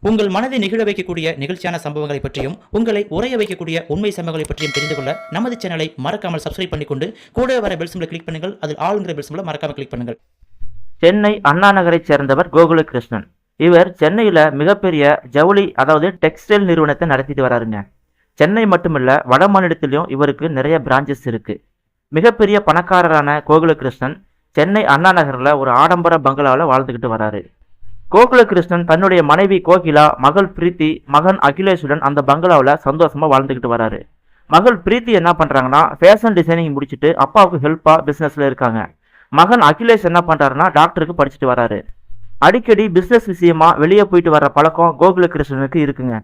உங்கள் மனதை நிகழ வைக்கக்கூடிய நிகழ்ச்சியான சம்பவங்களை பற்றியும் உங்களை உறைய வைக்கக்கூடிய உண்மை சம்பவங்களை பற்றியும் தெரிந்து கொள்ள நமது சேனலை மறக்காமல் சப்ஸ்கிரைப் பண்ணிக்கொண்டு கூட வர பெல் சிம்பலை கிளிக் பண்ணுங்கள். அதில் ஆளுங்கிற பெல் சிம்பலை மறக்காமல் கிளிக் பண்ணுங்கள். சென்னை அண்ணா நகரைச் சேர்ந்தவர் கோகுலகிருஷ்ணன். இவர் சென்னையில மிகப்பெரிய ஜவுளி அதாவது டெக்ஸ்டைல் நிறுவனத்தை நடத்திட்டு வராருங்க. சென்னை மட்டுமில்ல வட மாநிலத்திலையும் இவருக்கு நிறைய பிரான்ச்சஸ் இருக்கு. மிகப்பெரிய பணக்காரரான கோகுலகிருஷ்ணன் சென்னை அண்ணா நகர்ல ஒரு ஆடம்பர பங்களாவில் வாழ்ந்துகிட்டு வராரு. கோகுலகிருஷ்ணன் தன்னுடைய மனைவி கோகிலா, மகள் பிரீத்தி, மகன் அகிலேஷுடன் அந்த பங்களாவில் சந்தோஷமா வாழ்ந்துகிட்டு வராரு. மகள் பிரீத்தி என்ன பண்றாங்கன்னா ஃபேஷன் டிசைனிங் முடிச்சுட்டு அப்பாவுக்கு ஹெல்ப்பா பிசினஸ்ல இருக்காங்க. மகன் அகிலேஷ் என்ன பண்றாருன்னா டாக்டருக்கு படிச்சுட்டு வராரு. அடிக்கடி பிசினஸ் விஷயமா வெளியே போயிட்டு வர பழக்கம் கோகுலகிருஷ்ணனுக்கு இருக்குங்க.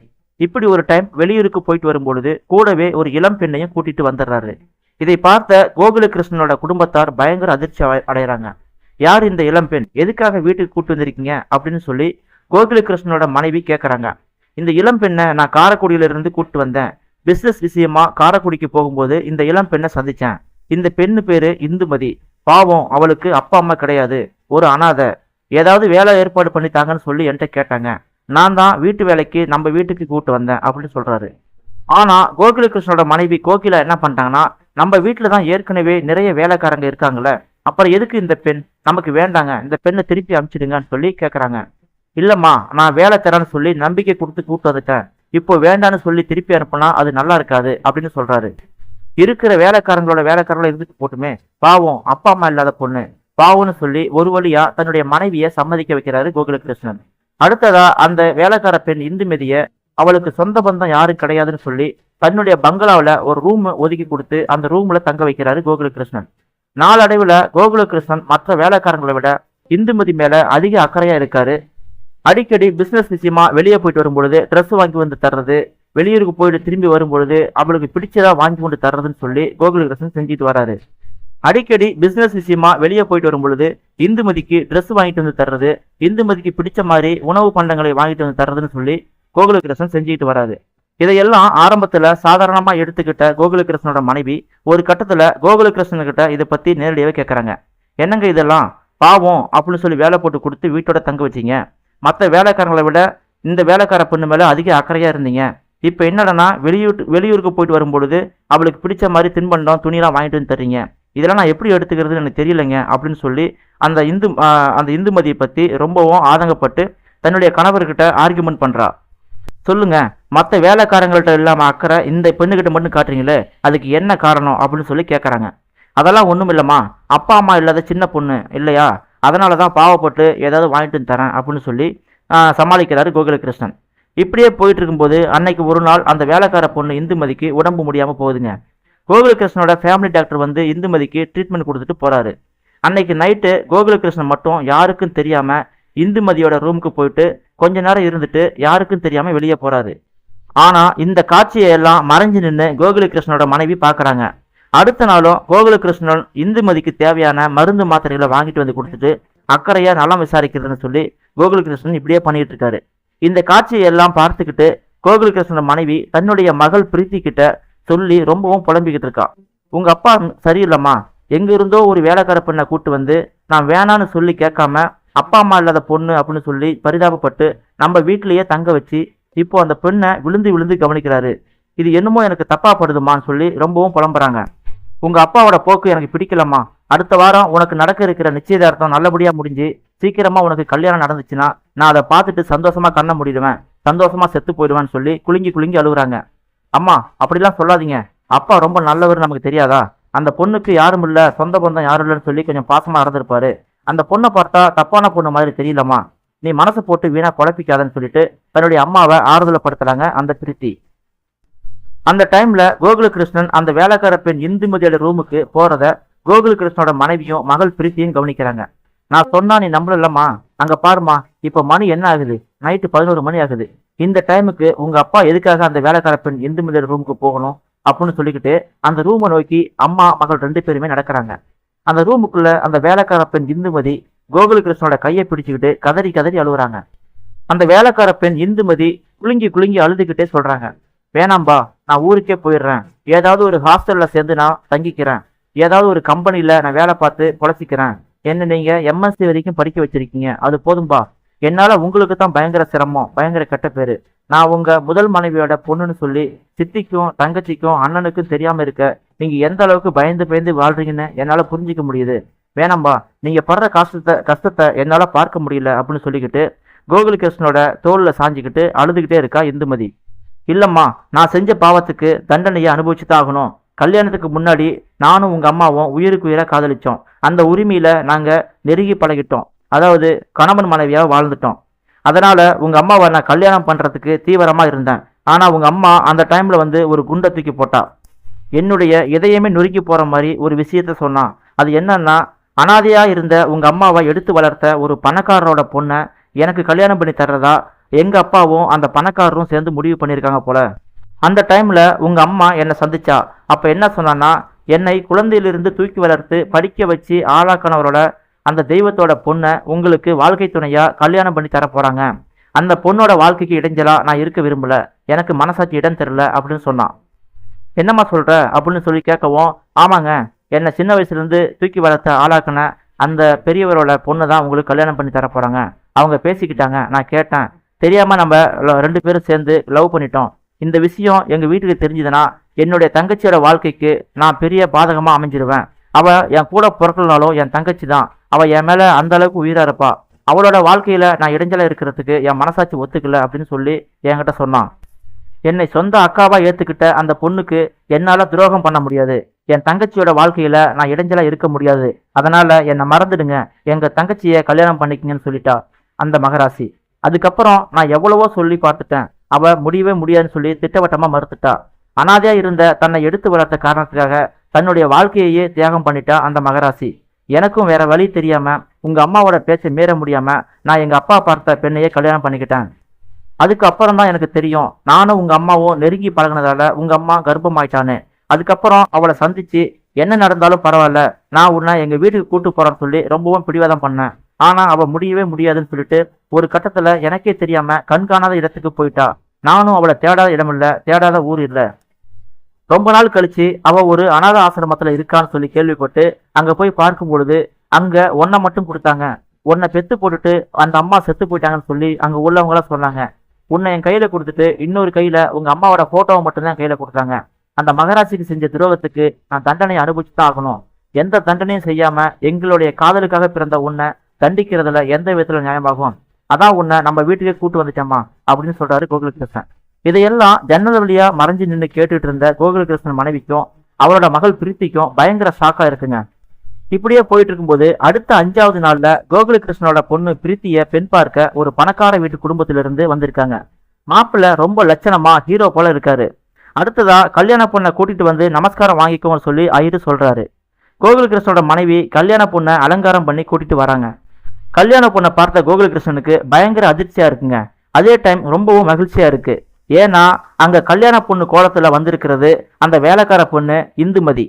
இப்படி ஒரு டைம் வெளியூருக்கு போயிட்டு வரும்பொழுது கூடவே ஒரு இளம் பெண்ணையும் கூட்டிட்டு வந்துடுறாரு. இதை பார்த்த கோகுலகிருஷ்ணனோட குடும்பத்தார் பயங்கர அதிர்ச்சி அடைகிறாங்க. யார் இந்த இளம் பெண், எதுக்காக வீட்டுக்கு கூட்டு வந்திருக்கீங்க அப்படின்னு சொல்லி கோகுலகிருஷ்ணனோட மனைவி கேட்குறாங்க. இந்த இளம் பெண்ணை நான் காரைக்குடியிலிருந்து கூட்டு வந்தேன். பிசினஸ் விஷயமா காரைக்குடிக்கு போகும்போது இந்த இளம் பெண்ணை சந்திச்சேன். இந்த பெண்ணு பேரு இந்துமதி. பாவம், அவளுக்கு அப்பா அம்மா கிடையாது, ஒரு அனாதை. ஏதாவது வேலை ஏற்பாடு பண்ணித்தாங்கன்னு சொல்லி என்கிட்ட கேட்டாங்க. நான் தான் வீட்டு வேலைக்கு நம்ம வீட்டுக்கு கூட்டு வந்தேன் அப்படின்னு சொல்றாரு. ஆனா கோகுலகிருஷ்ணனோட மனைவி கோகிலா என்ன பண்ணிட்டாங்கன்னா, நம்ம வீட்டுல தான் ஏற்கனவே நிறைய வேலைக்காரங்க இருக்காங்களே, அப்புறம் எதுக்கு இந்த பெண், நமக்கு வேண்டாங்க, இந்த பெண்ணை திருப்பி அனுப்பிச்சிடுங்கன்னு சொல்லி கேட்குறாங்க. இல்லம்மா, நான் வேலை தரேன்னு சொல்லி நம்பிக்கை கொடுத்து கூப்பிட்டு வந்துட்டேன். இப்போ வேண்டான்னு சொல்லி திருப்பி அனுப்புனா அது நல்லா இருக்காது அப்படின்னு சொல்றாரு. இருக்கிற வேலைக்காரங்களோட இருந்துட்டு போட்டுமே, பாவம் அப்பா அம்மா இல்லாத பொண்ணு, பாவம்னு சொல்லி ஒரு வழியா தன்னுடைய மனைவியை சம்மதிக்க வைக்கிறாரு கோகுலகிருஷ்ணன். அடுத்ததா அந்த வேலைக்கார பெண் இந்துமதிய அவளுக்கு சொந்த பந்தம் யாரும் கிடையாதுன்னு சொல்லி தன்னுடைய பங்களாவில் ஒரு ரூம் ஒதுக்கி கொடுத்து அந்த ரூம்ல தங்க வைக்கிறாரு கோகுலகிருஷ்ணன். நாளடைவில் கோகுலகிருஷ்ணன் மற்ற வேலைக்காரங்களை விட இந்துமதி மேல அதிக அக்கறையா இருக்காரு. அடிக்கடி பிசினஸ் விஷயமா வெளியே போயிட்டு வரும்பொழுது ட்ரெஸ் வாங்கி வந்து தர்றது, வெளியூருக்கு போயிட்டு திரும்பி வரும்பொழுது அவளுக்கு பிடிச்சதா வாங்கி கொண்டு தர்றதுன்னு சொல்லி கோகுலகிருஷ்ணன் செஞ்சுட்டு வராரு. அடிக்கடி பிசினஸ் விஷயமா வெளியே போயிட்டு வரும் பொழுது இந்துமதிக்கு ட்ரெஸ் வாங்கிட்டு வந்து தர்றது, இந்துமதிக்கு பிடிச்ச மாதிரி உணவு பண்டங்களை வாங்கிட்டு வந்து தர்றதுன்னு சொல்லி கோகுலகிருஷ்ணன் செஞ்சுட்டு வராது. இதையெல்லாம் ஆரம்பத்துல சாதாரணமா எடுத்துக்கிட்ட கோகுலகிருஷ்ணனோட மனைவி ஒரு கட்டத்துல கோகுலகிருஷ்ணன் கிட்ட இதை பத்தி நேரடியாவே கேட்கறாங்க. என்னங்க இதெல்லாம், பாவம் அப்படின்னு சொல்லி வேலை போட்டு கொடுத்து வீட்டோட தங்க வச்சிங்க. மற்ற வேலைக்காரங்களை விட இந்த வேலைக்கார பொண்ணு மேல அதிக அக்கறையா இருந்தீங்க. இப்ப என்னடனா வெளியூருக்கு போயிட்டு வரும்பொழுது அவளுக்கு பிடிச்ச மாதிரி தின்பண்டம் துணியெல்லாம் வாங்கிட்டு வந்து தர்றீங்க. இதெல்லாம் நான் எப்படி எடுத்துக்கிறதுன்னு எனக்கு தெரியலைங்க அப்படின்னு சொல்லி அந்த இந்துமதியை பத்தி ரொம்பவும் ஆதங்கப்பட்டு தன்னுடைய கணவர்கிட்ட ஆர்கியூமெண்ட் பண்றா. சொல்லுங்க, மற்ற வேலைக்காரங்கள்ட்ட இல்லாம அக்கறை இந்த பெண்ணுகிட்ட மட்டும் காட்டுறீங்களே, அதுக்கு என்ன காரணம் அப்படின்னு சொல்லி கேட்கறாங்க. அதெல்லாம் ஒண்ணும் இல்லம்மா, அப்பா அம்மா இல்லாத சின்ன பொண்ணு இல்லையா, அதனாலதான் பாவப்பட்டு ஏதாவது வாங்கிட்டு தரேன் அப்படின்னு சொல்லி சமாளிக்கிறாரு கோகுலகிருஷ்ணன். இப்படியே போயிட்டு இருக்கும்போது அன்னைக்கு ஒரு நாள் அந்த வேலைக்கார பொண்ணு இந்துமதிக்கு உடம்பு முடியாம போகுதுங்க. கோகுலகிருஷ்ணனோட ஃபேமிலி டாக்டர் வந்து இந்துமதிக்கு ட்ரீட்மெண்ட் கொடுத்துட்டு போறாரு. அன்னைக்கு நைட்டு கோகுலகிருஷ்ணன் மட்டும் யாருக்கும் தெரியாம இந்துமதியோட ரூமுக்கு போயிட்டு கொஞ்ச நேரம் இருந்துட்டு யாருக்கும் தெரியாம வெளியே போறாரு. ஆனா இந்த காட்சியை எல்லாம் மறைஞ்சு நின்று கோகுலகிருஷ்ணனோட மனைவி பாக்குறாங்க. அடுத்த நாளும் கோகுலகிருஷ்ணன் இந்துமதிக்கு தேவையான மருந்து மாத்திரைகளை வாங்கிட்டு வந்து கொடுத்துட்டு அக்கறையா நலம் விசாரிக்கிறதுன்னு சொல்லி கோகுலகிருஷ்ணன் இப்படியே பண்ணிட்டு இருக்காரு. இந்த காட்சியை எல்லாம் பார்த்துக்கிட்டு கோகுலகிருஷ்ணனோட மனைவி தன்னுடைய மகள் பிரீத்தி கிட்ட சொல்லி ரொம்பவும் புலம்பிக்கிட்டு இருக்கா. உங்க அப்பா சரியில்லைம்மா, எங்க இருந்தோ ஒரு வேலைக்கார பெண்ணை கூட்டு வந்து நான் வேணான்னு சொல்லி கேட்காம அப்பா அம்மா இல்லாத பொண்ணு அப்படின்னு சொல்லி பரிதாபப்பட்டு நம்ம வீட்டிலேயே தங்க வச்சு இப்போ அந்த பெண்ணை விழுந்து விழுந்து கவனிக்கிறாரு. இது என்னமோ எனக்கு தப்பா படுதுமான்னு சொல்லி ரொம்பவும் புலம்புறாங்க. உங்க அப்பாவோட போக்கு எனக்கு பிடிக்கலம்மா. அடுத்த வாரம் உனக்கு நடக்க இருக்கிற நிச்சயதார்த்தம் நல்லபடியா முடிஞ்சு சீக்கிரமா உனக்கு கல்யாணம் நடந்துச்சுன்னா நான் அதை பார்த்துட்டு சந்தோஷமா கண்ண முடிடுவேன், சந்தோஷமா செத்து போயிடுவேன்னு சொல்லி குலுங்கி குலுங்கி அழுகுறாங்க. அம்மா, அப்படிலாம் சொல்லாதீங்க, அப்பா ரொம்ப நல்லவர், நமக்கு தெரியாதா, அந்த பொண்ணுக்கு யாரும் இல்ல, சொந்த பந்தம் யாரும் இல்லைன்னு சொல்லி கொஞ்சம் பாசமா நடந்திருப்பாரு. அந்த பொண்ணை பார்த்தா தப்பான பொண்ணு மாதிரி தெரியலம்மா, நீ மனசை போட்டு வீணா குழப்பிக்காதன்னு சொல்லிட்டு தன்னுடைய அம்மாவை ஆறுதலப்படுத்துறாங்க அந்த பிரீத்தி. அந்த டைம்ல கோகுலகிருஷ்ணன் அந்த வேலைக்கார பெண் இந்துமதியோட ரூமுக்கு போறத கோகுலகிருஷ்ணனோட மனைவியும் மகள் பிரீத்தியும் கவனிக்கிறாங்க. நான் சொன்னா நீ நம்பலம்மா, அங்க பாருமா, இப்ப மணி என்ன ஆகுது, நைட்டு 11 மணி ஆகுது. இந்த டைமுக்கு உங்க அப்பா எதுக்காக அந்த வேலைக்கார பெண் இந்துமதியோட ரூமுக்கு போகணும் அப்படின்னு சொல்லிக்கிட்டு அந்த ரூமை நோக்கி அம்மா மகள் 2 பேருமே நடக்கிறாங்க. அந்த ரூமுக்குள்ள அந்த வேலைக்கார பெண் இந்துமதி கோகுலகிருஷ்ணனோட கையை பிடிச்சுக்கிட்டு கதறி கதறி அழுகுறாங்க. அந்த வேலைக்கார பெண் இந்துமதி குலுங்கி குலுங்கி அழுதுகிட்டே சொல்றாங்க, வேணாம்பா, நான் ஊருக்கே போயிடுறேன், ஏதாவது ஒரு ஹாஸ்டல்ல சேர்ந்து நான் தங்கிக்கிறேன், ஏதாவது ஒரு கம்பெனில நான் வேலை பார்த்து பொழைச்சிக்கிறேன், என்ன நீங்க எம்எஸ்சி வரைக்கும் படிக்க வச்சிருக்கீங்க, அது போதும்பா, என்னால உங்களுக்கு தான் பயங்கர சிரமம், பயங்கர கெட்ட பேரு. நான் உங்க முதல் மனைவியோட பொண்ணுன்னு சொல்லி சித்திக்கும் தங்கச்சிக்கும் அண்ணனுக்கும் தெரியாம இருக்க நீங்க எந்த அளவுக்கு பயந்து பயந்து வாழ்றீங்கன்னு என்னால புரிஞ்சிக்க முடியுது. வேணாம்பா, நீங்க படுற கஷ்டத்தை என்னால பார்க்க முடியல அப்படின்னு சொல்லிக்கிட்டு கோகுலகிருஷ்ணனோட தோல்ல சாஞ்சிக்கிட்டு அழுதுகிட்டே இருக்கா இந்துமதி. இல்லம்மா, நான் செஞ்ச பாவத்துக்கு தண்டனையை அனுபவிச்சுதான் ஆகணும். கல்யாணத்துக்கு முன்னாடி நானும் உங்க அம்மாவும் உயிருக்கு உயிரா காதலிச்சோம். அந்த உரிமையில நாங்க நெருங்கி பழகிட்டோம். அதாவது கணவன் மனைவியா வாழ்ந்துட்டோம். அதனால உங்க அம்மாவை நான் கல்யாணம் பண்றதுக்கு தீவிரமா இருந்தேன். ஆனா உங்க அம்மா அந்த டைம்ல வந்து ஒரு குண்டை தூக்கி போட்டா. என்னுடைய இதயமே நொறுக்கி போற மாதிரி ஒரு விஷயத்த சொன்னான். அது என்னன்னா, அனாதையா இருந்த உங்க அம்மாவை எடுத்து வளர்த்த ஒரு பணக்காரரோட பொண்ணை எனக்கு கல்யாணம் பண்ணி தர்றதா எங்க அப்பாவும் அந்த பணக்காரரும் சேர்ந்து முடிவு பண்ணியிருக்காங்க போல. அந்த டைம்ல உங்க அம்மா என்னை சந்திச்சா. அப்ப என்ன சொன்னான்னா, என்னை குழந்தையிலிருந்து தூக்கி வளர்த்து படிக்க வச்சு ஆளாக்கணவரோட அந்த தெய்வத்தோட பொண்ணை உங்களுக்கு வாழ்க்கை துணையா கல்யாணம் பண்ணி தர போறாங்க. அந்த பொண்ணோட வாழ்க்கைக்கு இடைஞ்சலா நான் இருக்க விரும்பல, எனக்கு மனசாட்சி இடம் தெரியல அப்படின்னு சொன்னான். என்னம்மா சொல்ற அப்படின்னு சொல்லி கேட்கவும், ஆமாங்க, என்னை சின்ன வயசுல இருந்து தூக்கி வளர்த்த ஆளாக்குன அந்த பெரியவரோட பொண்ணை தான் உங்களுக்கு கல்யாணம் பண்ணி தர போறாங்க. அவங்க பேசிக்கிட்டாங்க, நான் கேட்டேன். தெரியாம நம்ம 2 பேரும் சேர்ந்து லவ் பண்ணிட்டோம். இந்த விஷயம் எங்க வீட்டுக்கு தெரிஞ்சதுன்னா என்னுடைய தங்கச்சியோட வாழ்க்கைக்கு நான் பெரிய பாதகமா அமைஞ்சிருவேன். அவ என் கூட பிறக்கலனாலும் என் தங்கச்சி தான். அவ என் மேல அந்த அளவுக்கு உயிரா இருப்பா. அவளோட வாழ்க்கையில நான் இடைஞ்சலா இருக்கிறதுக்கு என் மனசாட்சி ஒத்துக்கல அப்படின்னு சொல்லி என்கிட்ட சொன்னான். என்னை சொந்த அக்காவா ஏத்துக்கிட்ட அந்த பொண்ணுக்கு என்னால துரோகம் பண்ண முடியாது. என் தங்கச்சியோட வாழ்க்கையில நான் இடைஞ்சலா இருக்க முடியாது. அதனால என்னை மறந்துடுங்க, எங்க தங்கச்சியை கல்யாணம் பண்ணிக்கங்கன்னு சொல்லிட்டா அந்த மகராசி. அதுக்கப்புறம் நான் எவ்வளவோ சொல்லி பார்த்துட்டேன். அவ முடியவே முடியாதுன்னு சொல்லி திட்டவட்டமா மறுத்துட்டா. அனாதையா இருந்த தன்னை எடுத்து வளர்த்த காரணத்துக்காக தன்னுடைய வாழ்க்கையே தியாகம் பண்ணிட்டா அந்த மகராசி. எனக்கும் வேற வழி தெரியாம உங்க அம்மாவோட பேச்சை மீற முடியாம நான் எங்க அப்பா பார்த்த பெண்ணையே கல்யாணம் பண்ணிக்கிட்டேன். அதுக்கு அப்புறம் தான் எனக்கு தெரியும், நானும் உங்க அம்மாவும் நெருங்கி பழகினதால உங்க அம்மா கர்ப்பமாயிட்டான்னு. அதுக்கப்புறம் அவளை சந்திச்சு என்ன நடந்தாலும் பரவாயில்ல, நான் உன்னை எங்க வீட்டுக்கு கூட்டு போறேன்னு சொல்லி ரொம்பவும் பிடிவாதம் பண்ணேன். ஆனா அவ முடியவே முடியாதுன்னு சொல்லிட்டு ஒரு கட்டத்துல எனக்கே தெரியாம கண்காணாத இடத்துக்கு போயிட்டா. நானும் அவளை தேடாத இடம் இல்ல, தேடாத ஊர் இல்ல. ரொம்ப நாள் கழிச்சு அவ ஒரு அனாத ஆசிரமத்துல இருக்கான்னு சொல்லி கேள்விப்பட்டு அங்க போய் பார்க்கும் பொழுது அங்க ஒன்னை மட்டும் கொடுத்தாங்க. உன்னை பெத்து போட்டுட்டு அந்த அம்மா செத்து போயிட்டாங்கன்னு சொல்லி அங்க உள்ளவங்களாம் சொன்னாங்க. உன்னை என் கையில கொடுத்துட்டு இன்னொரு கையில உங்க அம்மாவோட போட்டோவை மட்டும்தான் கையில கொடுத்தாங்க. அந்த மகராசிக்கு செஞ்ச துரோகத்துக்கு நான் தண்டனை அனுபவிச்சுதான் ஆகணும். எந்த தண்டனையும் செய்யாம எங்களுடைய காதலுக்காக பிறந்த உன்னை தண்டிக்கிறதுல எந்த விதத்துல நியாயமாகும்? அதான் உன்னை நம்ம வீட்டுக்கே கூட்டு வந்துட்டேம்மா அப்படின்னு சொல்றாரு கோகுலகிருஷ்ணன். இதையெல்லாம் ஜன்னல் வழியா மறைஞ்சு நின்று கேட்டுட்டு இருந்த கோகுலகிருஷ்ணன் மனைவிக்கும் அவரோட மகள் பிரீத்திக்கும் பயங்கர ஷாக்கா இருக்குங்க. இப்படியே போயிட்டு இருக்கும்போது அடுத்த 5வது நாள்ல கோகுலகிருஷ்ணனோட பொண்ணு பிரீத்திய பெண் பார்க்க ஒரு பணக்கார வீட்டு குடும்பத்திலிருந்து வந்திருக்காங்க. மாப்பிள்ள ரொம்ப லட்சணமா ஹீரோ போல இருக்காரு. அடுத்ததா கல்யாண பொண்ணை கூட்டிட்டு வந்து நமஸ்காரம் வாங்கிக்கோன்னு சொல்லி ஐயரு சொல்றாரு. கோகுலகிருஷ்ணனோட மனைவி கல்யாண பொண்ணை அலங்காரம் பண்ணி கூட்டிட்டு வராங்க. கல்யாண பொண்ணை பார்த்த கோகுலகிருஷ்ணனுக்கு பயங்கர அதிர்ச்சியா இருக்குங்க. அதே டைம் ரொம்பவும் மகிழ்ச்சியா இருக்கு. ஏன்னா அங்க கல்யாண பொண்ணு கோலத்துல வந்திருக்கிறது அந்த வேலைக்கார பொண்ணு இந்துமதி.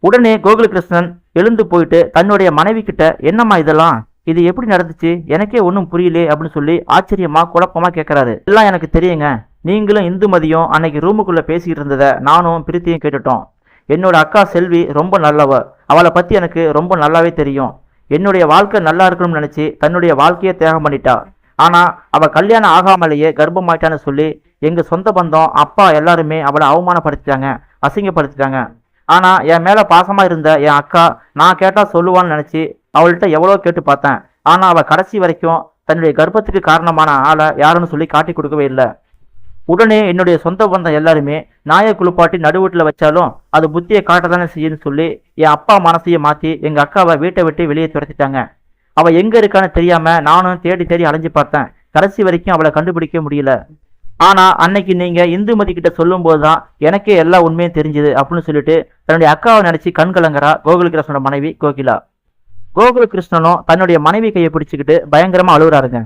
உடனே கோகுலகிருஷ்ணன் எழுந்து போயிட்டு தன்னுடைய மனைவி கிட்ட, என்னம்மா இதெல்லாம், இது எப்படி நடந்துச்சு, எனக்கே ஒன்றும் புரியலே அப்படின்னு சொல்லி ஆச்சரியமா குழப்பமா கேட்கறாரு. எல்லாம் எனக்கு தெரியுங்க, நீங்களும் இந்துமதியும் அன்னைக்கு ரூமுக்குள்ள பேசிக்கிட்டு இருந்ததை நானும் பிரீத்தியும் கேட்டுட்டோம். என்னோட அக்கா செல்வி ரொம்ப நல்லவ, அவளை பத்தி எனக்கு ரொம்ப நல்லாவே தெரியும். என்னுடைய வாழ்க்கை நல்லா இருக்கணும்னு நினைச்சு தன்னுடைய வாழ்க்கையை தியாகம் பண்ணிட்டா. ஆனா அவ கல்யாணம் ஆகாமலேயே கர்ப்பமாயிட்டான்னு சொல்லி எங்க சொந்த பந்தம் அப்பா எல்லாருமே அவளை அவமானப்படுத்திட்டாங்க, அசிங்கப்படுத்திட்டாங்க. ஆனா என் மேல பாசமா இருந்த என் அக்கா நான் கேட்டா சொல்லுவான்னு நினைச்சு அவள்கிட்ட எவ்வளோ கேட்டு பார்த்தேன். ஆனா அவ கடைசி வரைக்கும் தன்னுடைய கர்ப்பத்துக்கு காரணமான ஆளை யாருன்னு சொல்லி காட்டி கொடுக்கவே இல்லை. உடனே என்னுடைய சொந்த பந்தம் எல்லாருமே நாயை குளிப்பாட்டி நடுவீட்டில் வச்சாலும் அது புத்தியை காட்டதானே செய்யுன்னு சொல்லி என் அப்பா மனசையை மாற்றி எங்கள் அக்காவை வீட்டை விட்டு வெளியே துரத்திட்டாங்க. அவள் எங்கே இருக்கான்னு தெரியாம நானும் தேடி தேடி அலைஞ்சு பார்த்தேன். கடைசி வரைக்கும் அவளை கண்டுபிடிக்க முடியல. ஆனால் அன்னைக்கு நீங்கள் இந்துமதி கிட்ட சொல்லும் போது தான் எனக்கே எல்லா உண்மையும் தெரிஞ்சுது அப்படின்னு சொல்லிட்டு தன்னுடைய அக்காவை நினச்சி கண் கலங்கரா கோகுலகிருஷ்ணனோட மனைவி கோகிலா. கோகுலகிருஷ்ணனும் தன்னுடைய மனைவி கையை பிடிச்சிக்கிட்டு பயங்கரமாக அழுகுறாருங்க.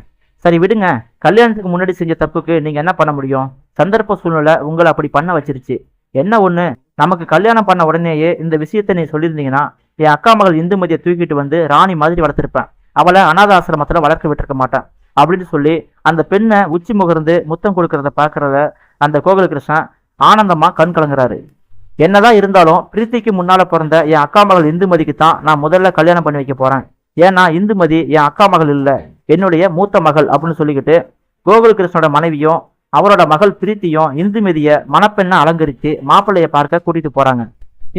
சரி விடுங்க, கல்யாணத்துக்கு முன்னாடி செஞ்ச தப்புக்கு நீங்க என்ன பண்ண முடியும்? சந்தர்ப்ப சூழ்நிலை உங்களை அப்படி பண்ண வச்சிருச்சு. என்ன ஒண்ணு, நமக்கு கல்யாணம் பண்ண உடனேயே இந்த விஷயத்த நீ சொல்லியிருந்தீங்கன்னா என் அக்கா மகள் இந்துமதியை தூக்கிட்டு வந்து ராணி மாதிரி வளர்த்திருப்பேன். அவளை அனாத ஆசிரமத்துல வளர்க்க விட்டுருக்க மாட்டேன் அப்படின்னு சொல்லி அந்த பெண்ணை உச்சி முகர்ந்து முத்தம் கொடுக்கறத பாக்குறத அந்த கோகுலகிருஷ்ணன் ஆனந்தமா கண் கலங்குறாரு. என்னதான் இருந்தாலும் பிரீத்திக்கு முன்னால பிறந்த என் அக்கா மகள் இந்துமதிக்கு தான் நான் முதல்ல கல்யாணம் பண்ணி வைக்க போறேன். ஏன்னா இந்துமதி என் அக்கா மகள் இல்லை, என்னுடைய மூத்த மகள் அப்படின்னு சொல்லிக்கிட்டு கோகுலகிருஷ்ணனோட மனைவியும் அவரோட மகள் பிரீத்தியும் இந்துமதியை மணப்பெண்ணை அலங்கரித்து மாப்பிள்ளையை பார்க்க கூட்டிட்டு போறாங்க.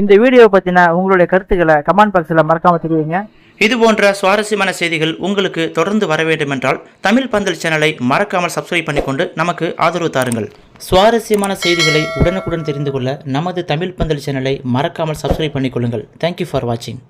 இந்த வீடியோவை பத்தின உங்களுடைய கருத்துக்களை கமெண்ட் பாக்ஸில் மறக்காம தெரிவிங்க. இது போன்ற சுவாரஸ்யமான செய்திகள் உங்களுக்கு தொடர்ந்து வர வேண்டுமென்றால் தமிழ் பந்தல் சேனலை மறக்காமல் சப்ஸ்கிரைப் பண்ணிக்கொண்டு நமக்கு ஆதரவு தாருங்கள். சுவாரஸ்யமான செய்திகளை உடனுக்குடன் தெரிந்து கொள்ள நமது தமிழ் பந்தல் சேனலை மறக்காமல் சப்ஸ்கிரைப் பண்ணிக்கொள்ளுங்கள். தேங்க்யூ ஃபார் வாட்சிங்.